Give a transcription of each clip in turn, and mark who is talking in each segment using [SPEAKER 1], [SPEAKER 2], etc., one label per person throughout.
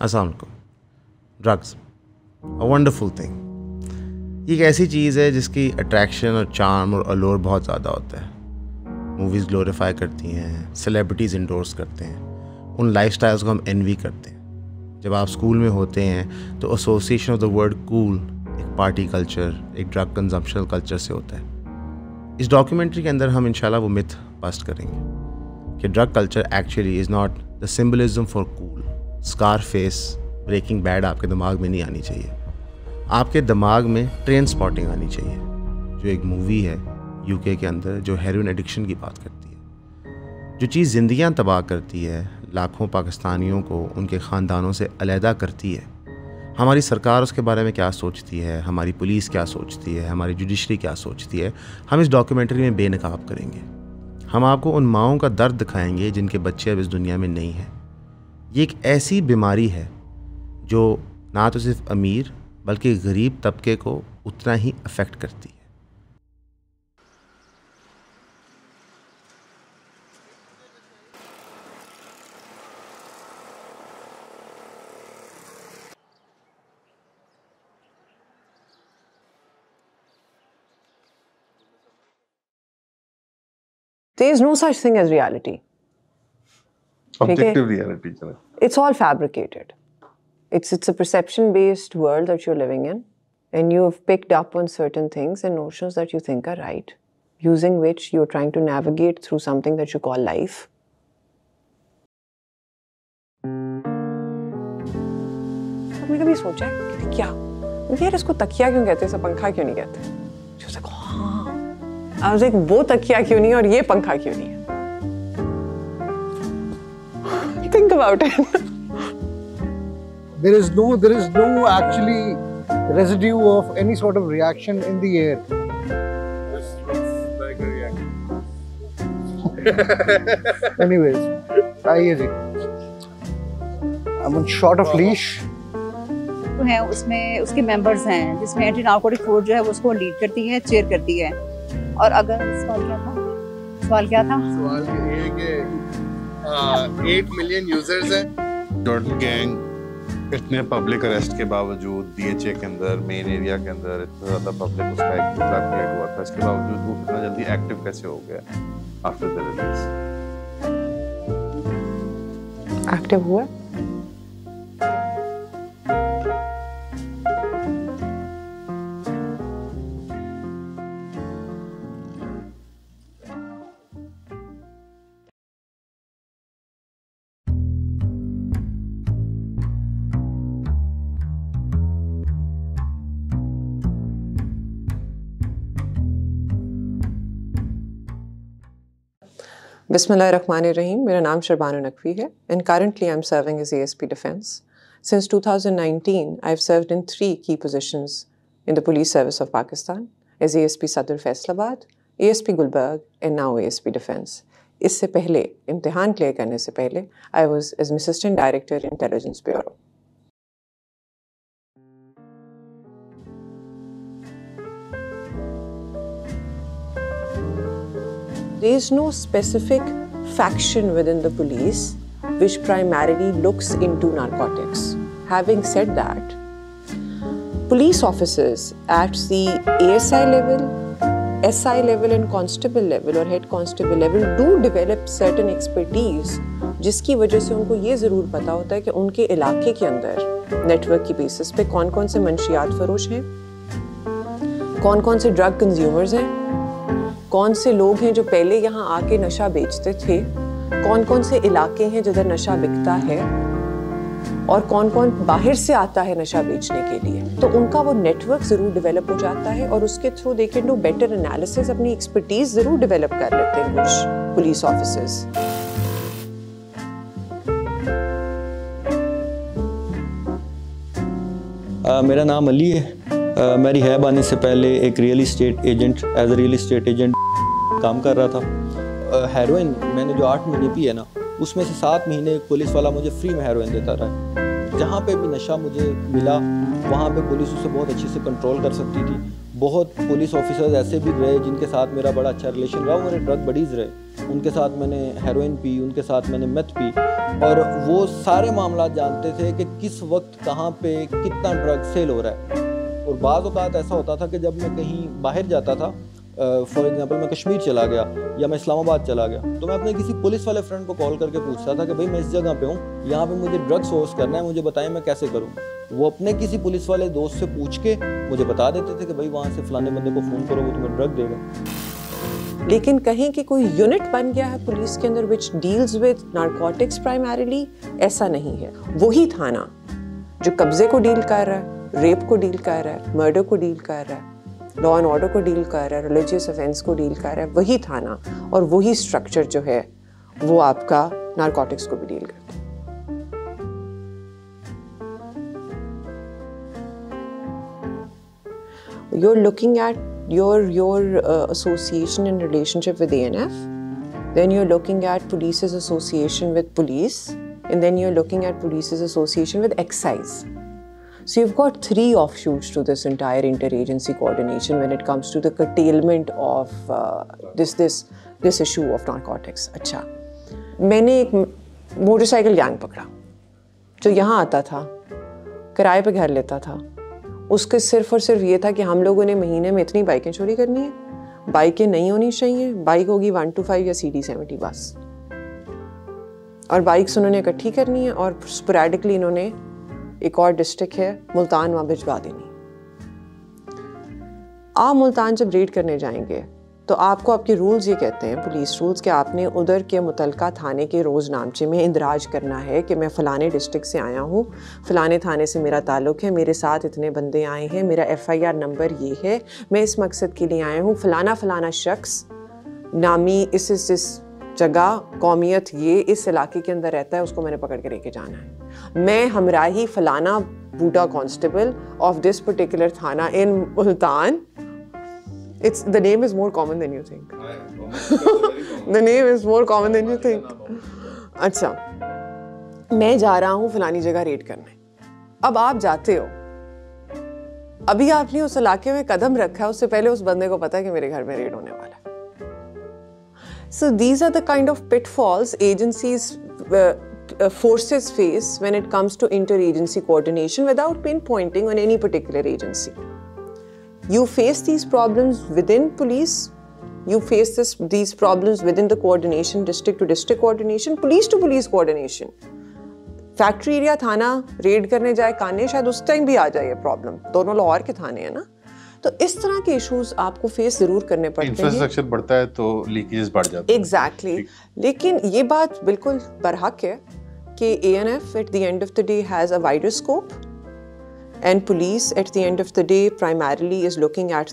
[SPEAKER 1] अस्सलाम वालेकुम। Drugs a wonderful thing. ये एक ऐसी चीज़ है जिसकी अट्रैक्शन और चार्म और अलोर बहुत ज़्यादा होता है। मूवीज़ ग्लोरीफाई करती हैं, सेलिब्रिटीज़ इंडोर्स करते हैं, उन लाइफस्टाइल्स को हम एनवी करते हैं। जब आप स्कूल में होते हैं तो association of the word cool एक पार्टी कल्चर, एक ड्रग कंजम्पशनल कल्चर से होता है। इस डॉक्यूमेंट्री के अंदर हम इंशाल्लाह वो मिथ बस्ट करेंगे कि drug culture actually is not the symbolism for cool. Scarface, Breaking Bad आपके दिमाग में नहीं आनी चाहिए। आपके दिमाग में ट्रेन स्पॉटिंग आनी चाहिए, जो एक मूवी है यूके के अंदर जो हेरोइन एडिक्शन की बात करती है। जो चीज़ ज़िंदगियां तबाह करती है, लाखों पाकिस्तानियों को उनके ख़ानदानों से अलहदा करती है। हमारी सरकार उसके बारे में क्या सोचती है, हमारी पुलिस क्या सोचती है, हमारी जुडिशरी क्या सोचती है, हम इस डॉक्यूमेंट्री में बेनकाब करेंगे। हम आपको उन माओं का दर्द दिखाएंगे जिनके बच्चे अब इस दुनिया में नहीं हैं। ये एक ऐसी बीमारी है जो ना तो सिर्फ अमीर बल्कि गरीब तबके को उतना ही अफेक्ट करती है।
[SPEAKER 2] There is no such thing as reality.
[SPEAKER 3] Objective reality.
[SPEAKER 2] It's all fabricated. It's a perception-based world that you're living in, and you have picked up on certain things and notions that you think are right, using which you're trying to navigate through something that you call life. आपने कभी सोचा है कि क्या यार इसको तकिया क्यों कहते हैं, इसे पंखा क्यों नहीं कहते? She was like, हाँ, I was like, वो तकिया क्यों नहीं और ये पंखा क्यों नहीं है? Think about it.
[SPEAKER 4] There is no actually residue of any sort of reaction in the air.
[SPEAKER 3] This looks like a reaction.
[SPEAKER 4] Anyways, आइए जी. I'm on short of leash.
[SPEAKER 5] तो है उसमें उसके मेंबर्स हैं जिसमें एंटी नार्कोटिक फोर्स जो है वो उसको लीड करती है, चेयर करती है। और अगर सवाल क्या था?
[SPEAKER 3] सवाल ये है कि 8 मिलियन यूजर्स हैं। टोटल गैंग इतने पब्लिक अरेस्ट के बावजूद DHA के अंदर, मेन एरिया के अंदर इतना ज़्यादा पब्लिक उसका एक्टिव हुआ था, इसके बावजूद वो इतना जल्दी एक्टिव कैसे हो गया आफ्टर द रिलीज?
[SPEAKER 2] एक्टिव हुआ? Bismillahirrahmanirrahim. मेरा नाम शरबानो नकवी है and currently I'm serving as ASP Defence. Since 2019, I've served in 3 key positions in the Police Service of Pakistan as ASP Sadr Faisalabad, ASP Gulberg and now ASP Defence. इससे पहले, इम्तिहान clear करने से पहले, I was as Assistant Director Intelligence Bureau. There is no specific faction within the police which primarily looks into narcotics. Having said that, police officers at the ASI level, SI level and constable level or head constable level do develop certain expertise जिसकी वजह से उनको ये ज़रूर पता होता है कि उनके इलाके के अंदर नेटवर्क की बेसिस पे कौन कौन से मंशियात फरोश हैं, कौन कौन से ड्रग कंज्यूमर्स हैं, कौन से लोग हैं जो पहले यहाँ आके नशा बेचते थे, कौन कौन से इलाके हैं जिधर नशा बिकता है और कौन कौन बाहर से आता है नशा बेचने के लिए। तो उनका वो नेटवर्क ज़रूर डेवलप हो जाता है और उसके through they can do better analysis, अपनी एक्सपर्टीज ज़रूर डेवलप कर लेते हैं कुछ पुलिस ऑफिसर्स।
[SPEAKER 6] मेरा नाम अली है। मैं रिहैब आने से पहले एक real estate agent as a real estate agent काम कर रहा था। हेरोइन मैंने जो 8 महीने पी है ना, उसमें से 7 महीने पुलिस वाला मुझे फ्री में हेरोइन देता रहा। जहाँ पे भी नशा मुझे मिला वहाँ पे पुलिस उसे बहुत अच्छे से कंट्रोल कर सकती थी। बहुत पुलिस ऑफिसर्स ऐसे भी रहे जिनके साथ मेरा बड़ा अच्छा रिलेशन रहा, वो मेरे ड्रग बडीज़ रहे, उनके साथ मैंने हेरोइन पी, उनके साथ मैंने मेथ पी, और वो सारे मामला जानते थे कि किस वक्त कहाँ पे कितना ड्रग सेल हो रहा है। और बाज़ औक़ात ऐसा होता था कि जब मैं कहीं बाहर जाता था, फॉर एग्जांपल मैं कश्मीर चला गया या मैं इस्लामाबाद चला गया, तो मैं अपने किसी पुलिस वाले फ्रेंड को कॉल करके पूछता था कि भाई मैं इस जगह पे हूँ, यहाँ पे मुझे ड्रग सोर्स करना है, मुझे बताएं मैं कैसे करूँ। वो अपने किसी पुलिस वाले दोस्त से पूछ के मुझे बता देते थे कि भाई वहाँ से फलाने बंदे को फ़ोन करो, वो तुम्हें ड्रग देगा।
[SPEAKER 2] लेकिन कहीं कि कोई यूनिट बन गया है पुलिस के अंदर which deals with narcotics primarily, ऐसा नहीं है। वही थाना जो कब्जे को डील कर रहा है, रेप को डील कर रहा है, मर्डर को डील कर रहा है, लॉ एंड ऑर्डर को डील कर रहा है, रिलीजियस ऑफेंस को डील कर रहा है, वही थाना और वही स्ट्रक्चर जो है वो आपका नारकोटिक्स को भी डील करता है। You're looking at your association and relationship with ANF, then you're looking at police's association with police, and then you're looking at police's association with excise. So you've got 3 offshoots to this entire interagency coordination when it comes to the curtailment of this issue of narcotics. अच्छा, मैंने एक motorcycle gang पकड़ा जो यहाँ आता था, किराए पे घर लेता था। उसके सिर्फ और सिर्फ ये था कि हम लोगों ने महीने में इतनी बाइकें चोरी करनी है, बाइकें नहीं होनी चाहिए, बाइक होगी 125 या CD70 बस, और बाइक्स उन्होंने इकट्ठी करनी है और स्पोरेडिकली इन्होंने एक और डिस्ट्रिक्ट है मुल्तान, वहाँ भिजवा देनी। आप मुल्तान जब रेड करने जाएंगे तो आपको आपके रूल्स ये कहते हैं, पुलिस रूल्स, कि आपने उधर के मुतलका थाने के रोज़नामचे में इंदराज करना है कि मैं फ़लाने डिस्ट्रिक्ट से आया हूँ, फ़लाने थाने से मेरा ताल्लुक़ है, मेरे साथ इतने बंदे आए हैं, मेरा FIR नंबर ये है, मैं इस मकसद के लिए आया हूँ, फ़लाना शख्स नामी इस जगह कौमियत ये इस इलाके के अंदर रहता है, उसको मैंने पकड़ के लेके जाना है। मैं हमराही फ़लाना बूटा कांस्टेबल ऑफ दिस पर्टिकुलर थाना इन Multan. The name is more common than you think. The name is more common than you think. अच्छा, मैं जा रहा हूँ फलानी जगह रेड करने। अब आप जाते हो, अभी आपने उस इलाके में कदम रखा है, उससे पहले उस बंदे को पता है कि मेरे घर में रेड होने वाला है। So these are the kind of pitfalls agencies, forces face when it comes to interagency coordination without pinpointing on any particular agency. You face these problems within police, you face these problems within the coordination, district to district coordination, police to police coordination. Factory area थाना red करने जाए काने, शायद उस time भी आ जाए ये problem, दोनों लाहौर के थाने हैं ना। तो इस तरह के इश्यूज आपको फेस जरूर करने पड़ते हैं।
[SPEAKER 3] इंफ्रास्ट्रक्चर बढ़ता है तो लीकेजेस बढ़ जाते हैं।
[SPEAKER 2] एग्जैक्टली, लेकिन ये बात बिल्कुल बरहक है कि ANF at the end of the day has a wider scope, and police at the end of the day primarily is looking at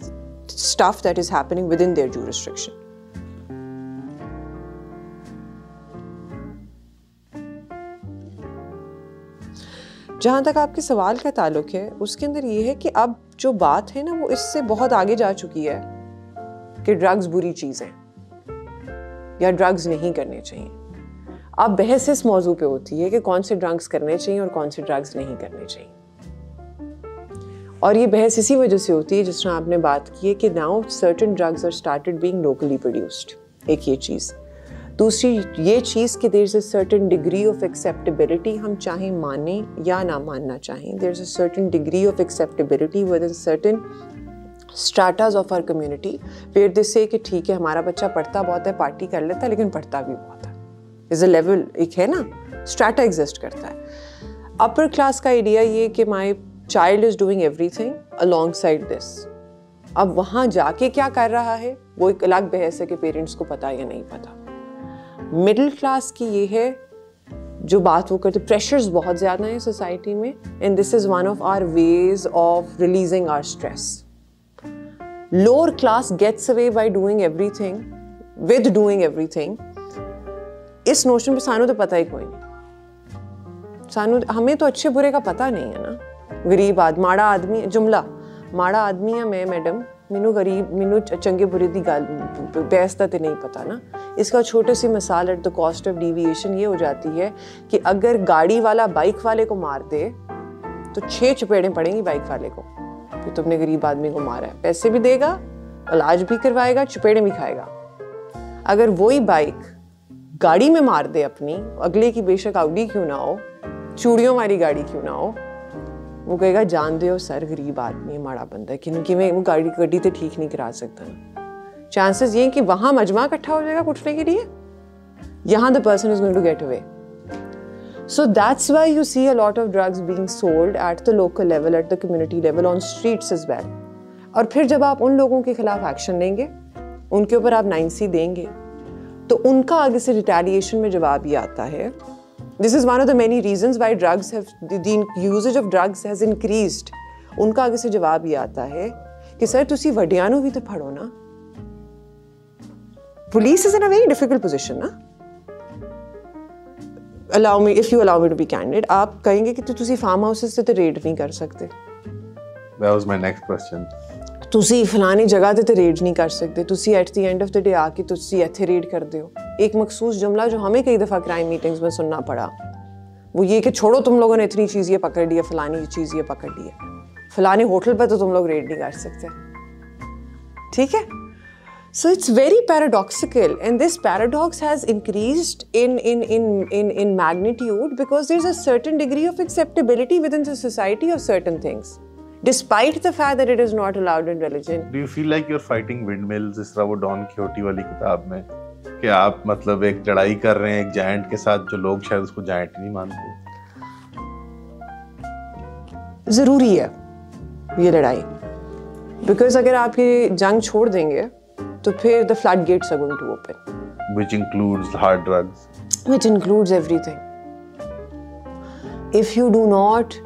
[SPEAKER 2] stuff that is happening within their jurisdiction. जहाँ तक आपके सवाल का ताल्लुक है, उसके अंदर ये है कि अब जो बात है ना वो इससे बहुत आगे जा चुकी है कि ड्रग्स बुरी चीज़ है या ड्रग्स नहीं करने चाहिए। अब बहस इस मौजू पे होती है कि कौन से ड्रग्स करने चाहिए और कौन से ड्रग्स नहीं करने चाहिए, और ये बहस इसी वजह से होती है जिस तरह आपने बात की है कि now certain drugs are started being locally produced. एक ये चीज़, दूसरी ये चीज़ कि there is a certain degree of acceptability, हम चाहे माने या ना मानना चाहें, there is a certain degree of acceptability within certain strata of our community where they say कि ठीक है हमारा बच्चा पढ़ता बहुत है, पार्टी कर लेता है, लेकिन पढ़ता भी बहुत है। इज़ अ लेवल, एक है ना, स्ट्राटा एग्जिस्ट करता है। अपर क्लास का आइडिया ये कि my child is doing everything alongside this. अब वहाँ जाके क्या कर रहा है वो एक अलग बहस है कि पेरेंट्स को पता या नहीं पता। मिडिल क्लास की ये है जो बात वो करते, प्रेशर्स बहुत ज़्यादा हैं सोसाइटी में, and this is one of our ways of releasing our stress. Lower class gets away by doing everything with doing everything. इस नोशन पे सानू तो पता ही कोई नहीं, सानू हमें तो अच्छे बुरे का पता नहीं है ना। गरीब आदमी, माड़ा आदमी, जुमला माड़ा आदमी है मैं मैडम, मैनू गरीब, मैनू चंगे बुरे दी गल बहस का तो नहीं पता ना। इसका छोटी सी मिसाल at the cost of deviation ये हो जाती है कि अगर गाड़ी वाला बाइक वाले को मार दे तो 6 चपेड़ें पड़ेंगी बाइक वाले को, कि तुमने गरीब आदमी को मारा है, पैसे भी देगा, इलाज भी करवाएगा, चपेड़े भी खाएगा। अगर वही बाइक गाड़ी में मार दे अपनी, अगले की बेशक आउडी क्यों ना हो, चूड़ियों वाली गाड़ी क्यों ना हो, वो कहेगा जान दे सर गरीब आदमी है, माड़ा बंदा है, क्योंकि मैं वो गड्डी तो ठीक नहीं करा सकता ना। चांसेस ये कि वहां मजमा इकट्ठा हो जाएगा कुटने के लिए, यहाँ the person is going to get away. So that's why you see a lot of drugs being sold at the local level, at the community level, on streets as well. और फिर जब आप उन लोगों के खिलाफ एक्शन लेंगे, उनके ऊपर आप 9C देंगे, तो उनका आगे से रिटेलिएशन में जवाब ये आता है। This is one of the many reasons why drugs have, the usage of drugs has increased. उनका आगे से जवाब ये आता है कि सर तुसी वड्डियां नूं भी तो फड़ो ना। Police is in a very difficult position ना। Allow me, if you allow me to be candid, आप कहेंगे कि तुसी फार्म हाउसेस से तो रेड नहीं कर सकते।
[SPEAKER 3] That was my next question.
[SPEAKER 2] तुसी फलानी जगह ते रेड नहीं कर सकते, तुसी at the end of the day आके तुसी इत्थे रेड कर दो। एक मखसूस जुमला जो हमें कई दफ़ा क्राइम मीटिंग्स में सुनना पड़ा, वो ये कि छोड़ो तुम लोगों ने इतनी चीज़ ये पकड़ ली है, फलानी चीज़ ये पकड़ ली है, फलाने होटल पर तो तुम लोग रेड नहीं कर सकते। ठीक है, so it's very paradoxical, and this paradox has increased in magnitude because there's a certain degree of acceptability within the society of certain things, despite the fact that it is not allowed in religion.
[SPEAKER 3] Do you feel like you're fighting windmills, जिस तरह वो don क्योटी वाली किताब में, कि आप मतलब एक लड़ाई कर रहे हैं एक जायंट के साथ जो लोग शायद उसको जायंट नहीं मानते?
[SPEAKER 2] जरूरी है ये लड़ाई, बिकॉज अगर आप ये जंग छोड़ देंगे तो फिर the floodgates are going to open,
[SPEAKER 3] Which includes hard drugs.
[SPEAKER 2] which includes everything. If you do not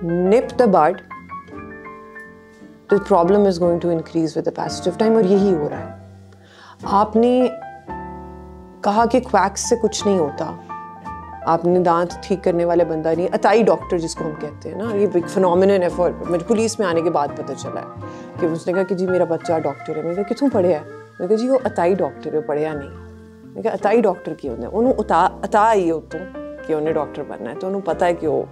[SPEAKER 2] nip the bud, the problem is going to increase with the passage of time, और यही हो रहा है। आपने कहा कि quacks से कुछ नहीं होता, आपने दांत ठीक करने वाले बंदा नहीं, अताई डॉक्टर जिसको हम कहते हैं ना, ये बिग फिनोमिनन है। फॉर मुझे पुलिस में आने के बाद पता चला है कि उसने कहा कि जी मेरा बच्चा डॉक्टर है। मैंने कहा कितों पढ़े है? मैंने कहा जी वो अताई डॉक्टर है, पढ़िया नहीं। मैंने कहा अताई डॉक्टर की होंगे, उन्होंने अता आई हो तुम कि उन्हें डॉक्टर बनना है, तो उन्होंने पता है कि वो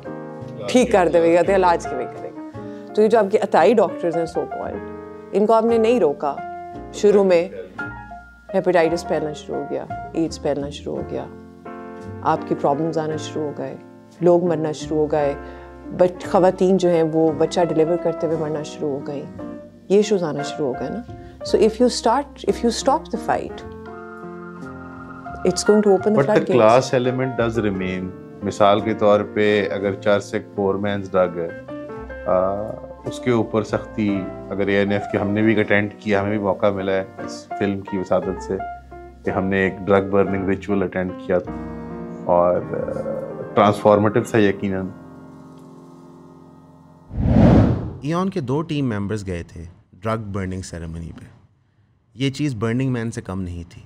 [SPEAKER 2] ठीक कर देगा तो इलाज के वे करेगा। तो ये जो आपके अताई डॉक्टर्स हैं सो कॉल्ड, इनको आपने नहीं रोका। शुरू में हेपेटाइटिस फैलना शुरू हो गया, एड्स फैलना शुरू हो गया, आपकी प्रॉब्लम्स आना शुरू हो गए, लोग मरना शुरू हो गए, बट ख़वातीन जो हैं वो बच्चा डिलीवर करते हुए मरना शुरू हो गई, ये इशूज आना शुरू हो गए ना। So if you stop the fight, it's going to open the floodgates.
[SPEAKER 3] But the class element does remain. मिसाल के तौर पे अगर चर्च एक पोर मैन्स ड्रग है, उसके ऊपर सख्ती, अगर ANF के हमने भी अटेंड किया, हमें भी मौका मिला है इस फिल्म की वसादत से कि हमने एक ड्रग बर्निंग रिचुअल अटेंड किया था और ट्रांसफॉर्मेटिव था यकीनन।
[SPEAKER 1] ईऑन के 2 टीम मेंबर्स गए थे ड्रग बर्निंग सेरेमनी पे। ये चीज़ बर्निंग मैन से कम नहीं थी।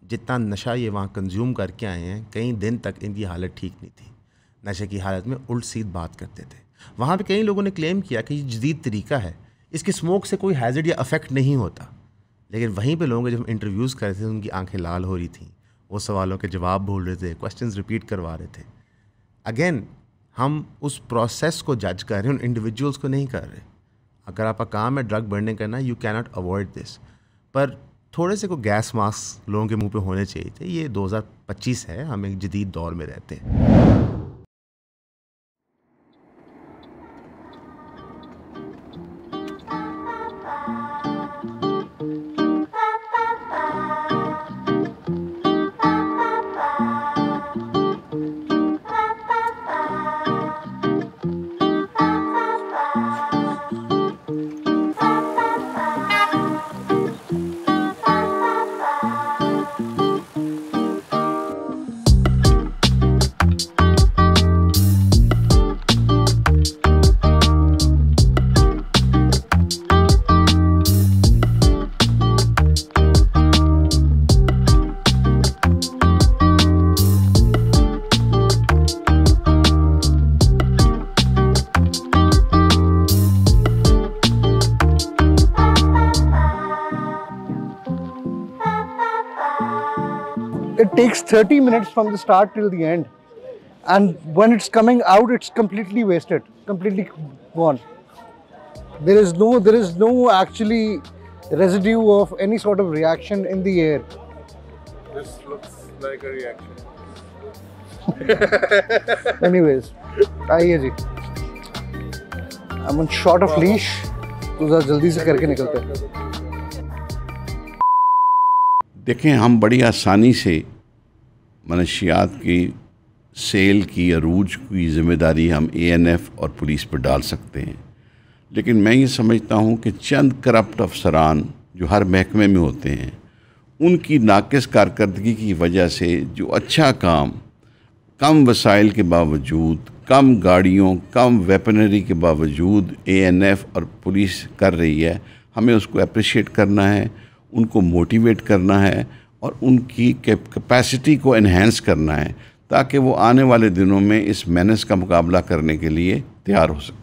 [SPEAKER 1] जितना नशा ये वहाँ कंज्यूम करके आए हैं, कई दिन तक इनकी हालत ठीक नहीं थी। नशे की हालत में उल्ट सीध बात करते थे। वहाँ पे कई लोगों ने क्लेम किया कि ये जदीद तरीका है, इसके स्मोक से कोई हैज़र्ड या अफेक्ट नहीं होता। लेकिन वहीं पे लोगों के जब इंटरव्यूज़ कर रहे थे, उनकी आंखें लाल हो रही थी, वो सवालों के जवाब बोल रहे थे, क्वेश्चंस रिपीट करवा रहे थे। अगेन हम उस प्रोसेस को जज कर रहे हैं, उन इंडिविजुअल्स को नहीं कर रहे। अगर आपका काम है ड्रग बर्निंग करना, you can not avoid this, पर थोड़े से को गैस मास्क लोगों के मुंह पे होने चाहिए थे। ये 2025 है, हम एक जदीद दौर में रहते हैं।
[SPEAKER 4] It takes 30 minutes from the start till the end, and when it's coming out, it's completely wasted, completely gone. There is no actually residue of any sort of reaction in the air.
[SPEAKER 3] This looks like a reaction.
[SPEAKER 4] Anyways, आइए जी. I'm on short of leash. तो ज़रा जल्दी से करके निकलते हैं.
[SPEAKER 7] देखें, हम बड़ी आसानी से मनशियात की सेल की अरूज की ज़िम्मेदारी हम ANF और पुलिस पर डाल सकते हैं, लेकिन मैं ये समझता हूँ कि चंद करप्ट अफसरान जो हर महकमे में होते हैं, उनकी नाक़िस कारकर्दगी की वजह से जो अच्छा काम कम वसाइल के बावजूद, कम गाड़ियों, कम वेपनरी के बावजूद ANF और पुलिस कर रही है, हमें उसको अप्रिशिएट करना है, उनको मोटिवेट करना है और उनकी कैपेसिटी को एनहेंस करना है, ताकि वो आने वाले दिनों में इस मेनेस का मुकाबला करने के लिए तैयार हो सके.